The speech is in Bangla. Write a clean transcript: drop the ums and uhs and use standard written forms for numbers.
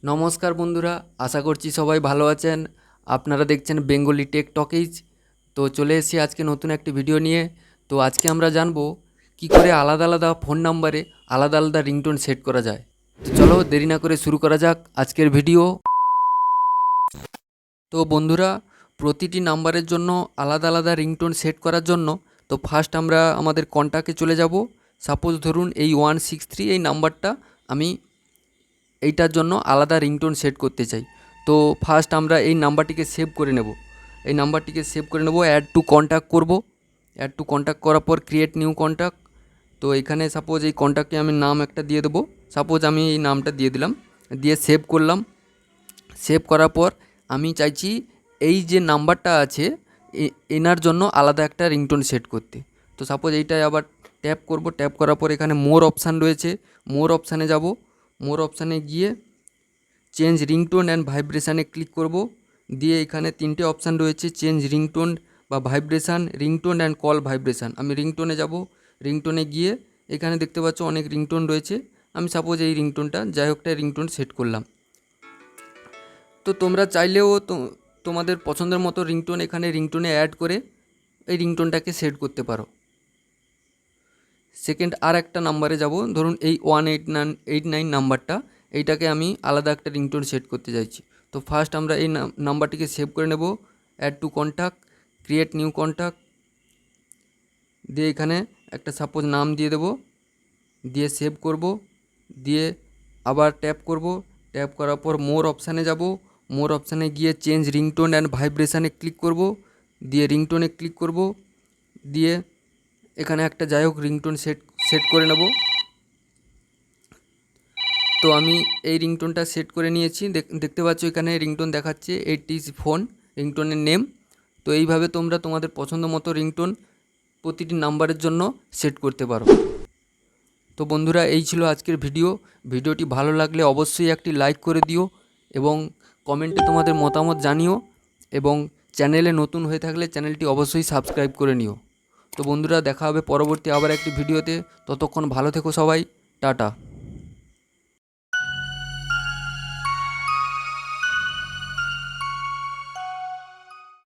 নমস্কার বন্ধুরা, আশা করছি সবাই ভালো আছেন। আপনারা দেখছেন বেঙ্গলি টেক টকিজ। তো চলে এসেছি আজকে নতুন একটি ভিডিও নিয়ে। তো আজকে আমরা জানবো কি করে আলাদা আলাদা ফোন নাম্বারে আলাদা আলাদা রিংটোন সেট করা যায়। তো চলো দেরি না করে শুরু করা যাক আজকের ভিডিও। তো বন্ধুরা, প্রতিটি নাম্বারের জন্য আলাদা আলাদা রিংটোন সেট করার জন্য তো ফার্স্ট আমরা আমাদের কন্ট্যাক্টে চলে যাব। সাপোজ ধরুন এই 163 এই নাম্বারটা আমি এইটার জন্য আলাদা রিংটোন সেট করতে চাই। তো ফার্স্ট আমরা এই নাম্বারটিকে সেভ করে নেব। অ্যাড টু কন্ট্যাক্ট করব। অ্যাড টু কন্ট্যাক্ট করার পর ক্রিয়েট নিউ কন্ট্যাক্ট। তো এখানে সাপোজ এই কন্ট্যাক্টে আমি নাম একটা দিয়ে দেবো। সাপোজ আমি এই নামটা দিয়ে দিলাম, দিয়ে সেভ করলাম। সেভ করার পর আমি চাইছি এই যে নাম্বারটা আছে এনার জন্য আলাদা একটা রিংটোন সেট করতে। তো সাপোজ এইটায় আবার ট্যাপ করব। ট্যাপ করার পর এখানে মোর অপশান রয়েছে, মোর অপশানে যাব। মোর অপশানে গিয়ে চেঞ্জ রিংটোন অ্যান্ড ভাইব্রেশানে ক্লিক করব। দিয়ে এখানে তিনটে অপশান রয়েছে, চেঞ্জ রিংটোন বা vibration, ringtone and call vibration. আমি রিংটোনে যাব। রিংটোনে গিয়ে এখানে দেখতে পাচ্ছ অনেক রিংটোন রয়েছে। আমি সাপোজ এই রিংটোনটা যাই হোক একটা রিংটোন সেট করলাম। তো তোমরা চাইলেও তোমাদের পছন্দের মতো রিংটোন এখানে রিংটোনে অ্যাড করে এই রিংটোনটাকে সেট করতে পারো। সেকেন্ড আর একটা নাম্বারে যাব, ধরুন এই 189 নাম্বারটা, এইটাকে আমি আলাদা একটা রিংটোন সেট করতে চাইছি। তো ফার্স্ট আমরা এই নাম্বারটিকে সেভ করে নেব। Add to contact, create new contact, দিয়ে এখানে একটা সাপোজ নাম দিয়ে দেব, দিয়ে সেভ করব। দিয়ে আবার ট্যাপ করব। ট্যাপ করার পর মোর অপশানে যাব। মোর অপশানে গিয়ে চেঞ্জ রিংটোন অ্যান্ড ভাইব্রেশানে ক্লিক করব। দিয়ে রিংটোনে ক্লিক করব। দিয়ে এখানে একটা যাই হোক রিংটোন সেট করে নেব। তো আমি এই রিংটোনটা সেট করে নিয়েছি। দেখতে পাচ্ছ এখানে রিংটোন দেখাচ্ছে 80 ফোন, রিংটোনের নেম। তো এইভাবে তোমরা তোমাদের পছন্দ মতো রিংটোন প্রতিটি নাম্বারের জন্য সেট করতে পারো। তো বন্ধুরা, এই ছিল আজকের ভিডিওটি ভালো লাগলে অবশ্যই একটি লাইক করে দিও এবং কমেন্টে তোমাদের মতামত জানিও, এবং চ্যানেলে নতুন হয়ে থাকলে চ্যানেলটি অবশ্যই সাবস্ক্রাইব করে নিও। তো বন্ধুরা, দেখা হবে পরবর্তী আবার একটি ভিডিওতে। ততক্ষণ ভালো থেকো সবাই, টাটা।